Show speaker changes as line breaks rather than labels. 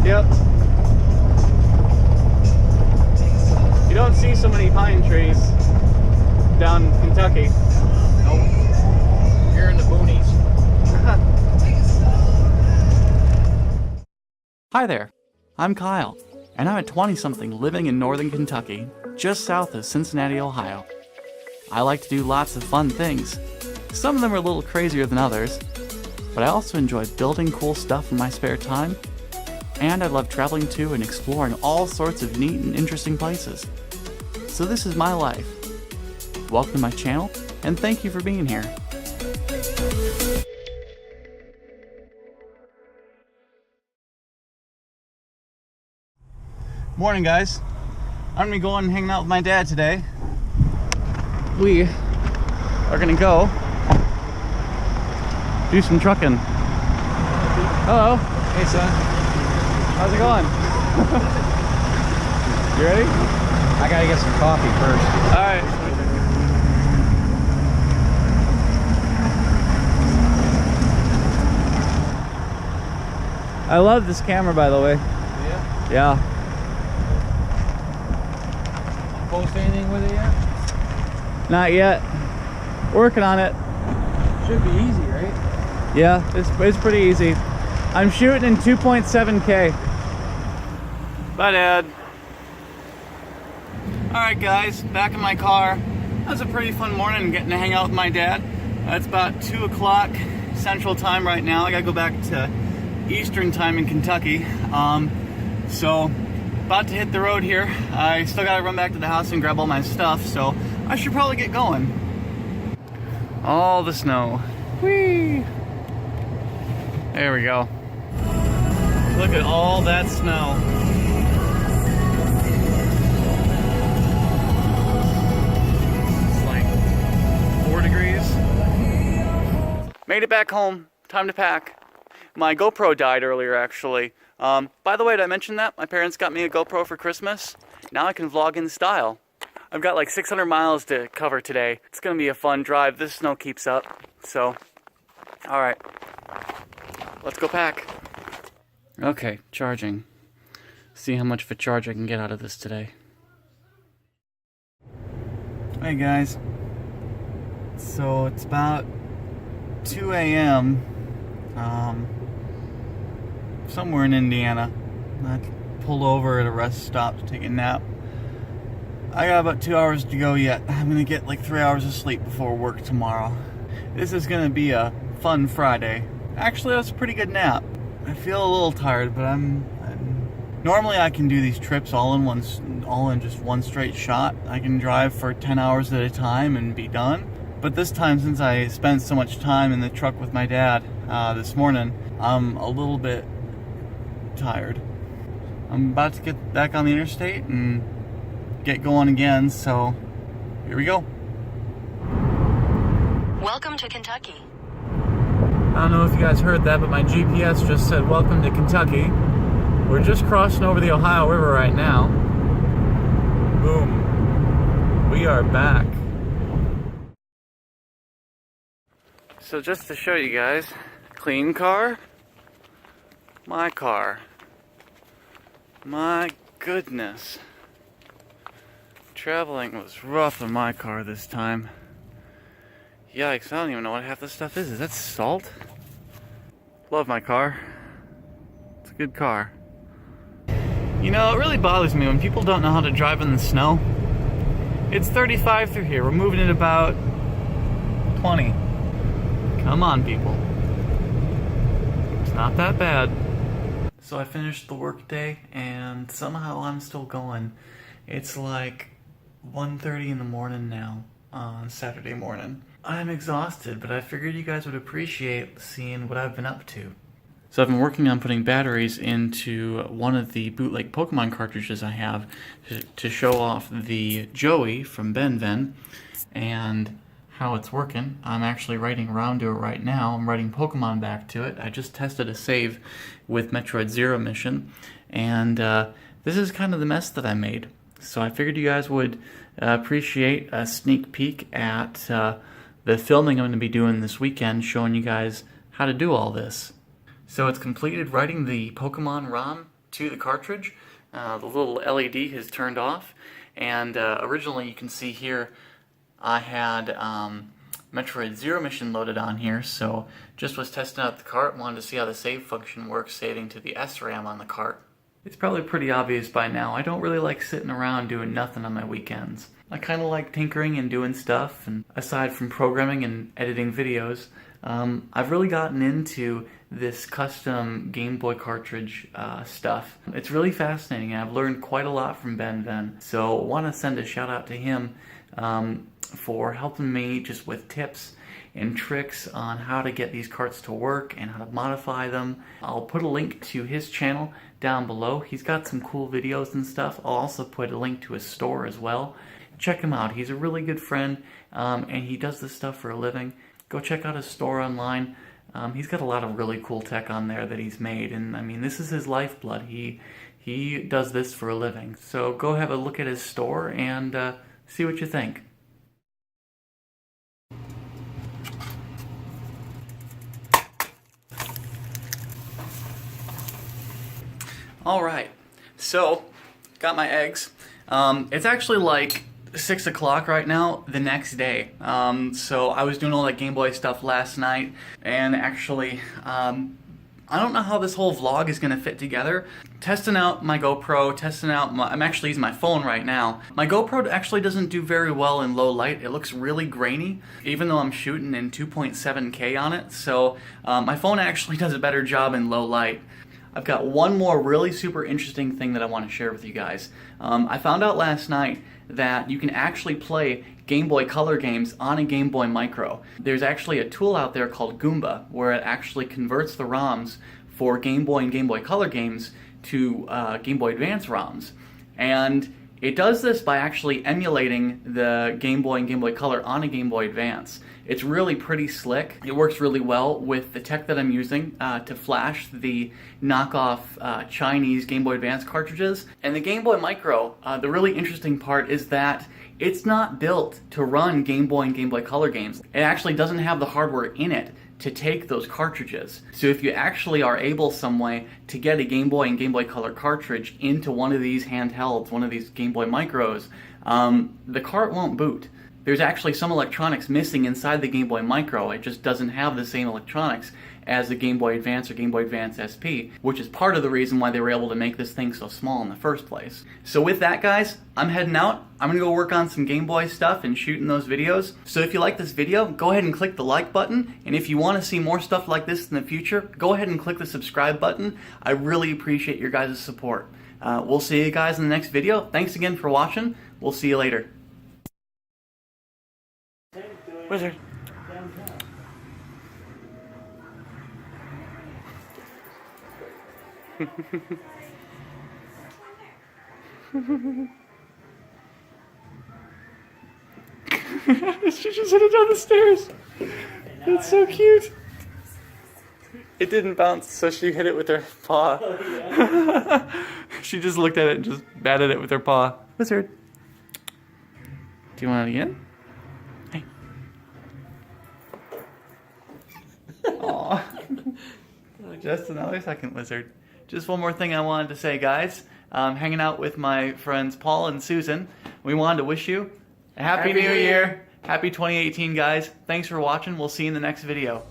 Yep. You don't see so many pine trees down in Kentucky.
Nope. You're in the boonies.
Hi there, I'm Kyle, and I'm a 20-something living in northern Kentucky, just south of Cincinnati, Ohio. I like to do lots of fun things. Some of them are a little crazier than others, but I also enjoy building cool stuff in my spare time, and I love traveling to and exploring all sorts of neat and interesting places. So this is my life. Welcome to my channel, and thank you for being here. Morning, guys. I'm gonna be going and hanging out with my dad today. We are gonna go do some trucking. Hello.
Hey, son.
How's it going? You ready?
I gotta get some coffee first.
All right. I love this camera, by the way.
Yeah?
Yeah.
Post anything with it yet?
Not yet. Working on it.
Should be easy, right?
Yeah, it's pretty easy. I'm shooting in 2.7K. Bye, Dad. Alright, guys, back in my car. That was a pretty fun morning getting to hang out with my dad. It's about 2 o'clock Central Time right now. I gotta go back to Eastern Time in Kentucky. So, about to hit the road here. I still gotta run back to the house and grab all my stuff, so I should probably get going. All the snow. Whee! There we go. Look at all that snow. It's like 4 degrees. Made it back home. Time to pack. My GoPro died earlier, actually. By the way, did I mention that? My parents got me a GoPro for Christmas. Now I can vlog in style. I've got like 600 miles to cover today. It's gonna be a fun drive. This snow keeps up, so. All right, let's go pack. Okay, charging. See how much of a charge I can get out of this today. Hey guys. So it's about 2 a.m. Somewhere in Indiana. I pulled over at a rest stop to take a nap. I got about 2 hours to go yet. I'm gonna get like 3 hours of sleep before work tomorrow. This is gonna be a fun Friday. Actually, that's a pretty good nap. I feel a little tired, but normally I can do these trips all in just one straight shot. I can drive for 10 hours at a time and be done. But this time, since I spent so much time in the truck with my dad this morning, I'm a little bit tired. I'm about to get back on the interstate and get going again, so here we go.
Welcome to Kentucky.
I don't know if you guys heard that, but my GPS just said welcome to Kentucky. We're just crossing over the Ohio River right now. Boom. We are back. So just to show you guys, clean car, my car. My goodness. Traveling was rough in my car this time. Yikes, I don't even know what half this stuff is. Is that salt? Love my car. It's a good car. You know, it really bothers me when people don't know how to drive in the snow. It's 35 through here. We're moving at about 20. Come on, people. It's not that bad. So I finished the workday, and somehow I'm still going. It's like 1:30 in the morning now on Saturday morning. I'm exhausted, but I figured you guys would appreciate seeing what I've been up to. So I've been working on putting batteries into one of the bootleg Pokemon cartridges I have to show off the Joey from BennVenn and how it's working. I'm actually writing around to it right now. I'm writing Pokemon back to it. I just tested a save with Metroid Zero Mission, and this is kind of the mess that I made. So I figured you guys would appreciate a sneak peek at the filming I'm going to be doing this weekend, showing you guys how to do all this. So it's completed writing the Pokemon ROM to the cartridge. The little LED has turned off, and originally you can see here I had Metroid Zero Mission loaded on here, so just was testing out the cart, wanted to see how the save function works, saving to the SRAM on the cart. It's probably pretty obvious by now, I don't really like sitting around doing nothing on my weekends. I kind of like tinkering and doing stuff, and aside from programming and editing videos, I've really gotten into this custom Game Boy cartridge stuff. It's really fascinating, and I've learned quite a lot from BennVenn, so I want to send a shout out to him for helping me just with tips and tricks on how to get these carts to work and how to modify them. I'll put a link to his channel down below. He's got some cool videos and stuff. I'll also put a link to his store as well. Check him out. He's a really good friend, and he does this stuff for a living. Go check out his store online. He's got a lot of really cool tech on there that he's made, and I mean, this is his lifeblood. He does this for a living. So go have a look at his store and see what you think. Alright, so got my eggs. It's actually like 6 o'clock right now, the next day. So I was doing all that Game Boy stuff last night, and actually, I don't know how this whole vlog is going to fit together. Testing out my GoPro, I'm actually using my phone right now. My GoPro actually doesn't do very well in low light. It looks really grainy, even though I'm shooting in 2.7K on it. So my phone actually does a better job in low light. I've got one more really super interesting thing that I want to share with you guys. I found out last night that you can actually play Game Boy Color games on a Game Boy Micro. There's actually a tool out there called Goomba where it actually converts the ROMs for Game Boy and Game Boy Color games to Game Boy Advance ROMs. And it does this by actually emulating the Game Boy and Game Boy Color on a Game Boy Advance. It's really pretty slick. It works really well with the tech that I'm using to flash the knockoff Chinese Game Boy Advance cartridges. And the Game Boy Micro, the really interesting part is that it's not built to run Game Boy and Game Boy Color games. It actually doesn't have the hardware in it to take those cartridges. So if you actually are able some way to get a Game Boy and Game Boy Color cartridge into one of these handhelds, one of these Game Boy Micros, the cart won't boot. There's actually some electronics missing inside the Game Boy Micro. It just doesn't have the same electronics as the Game Boy Advance or Game Boy Advance SP, which is part of the reason why they were able to make this thing so small in the first place. So with that, guys, I'm heading out. I'm gonna go work on some Game Boy stuff and shooting those videos. So if you like this video, go ahead and click the like button. And if you want to see more stuff like this in the future, go ahead and click the subscribe button. I really appreciate your guys' support. We'll see you guys in the next video. Thanks again for watching. We'll see you later. Wizard. She just hit it down the stairs. That's so cute. It didn't bounce, so she hit it with her paw. Oh, yeah. She just looked at it and just batted it with her paw. Wizard. Do you want it again? Hey. Aw. Just another second, Wizard. Just one more thing I wanted to say, guys. Hanging out with my friends Paul and Susan. We wanted to wish you a Happy New Year. Happy 2018, guys. Thanks for watching. We'll see you in the next video.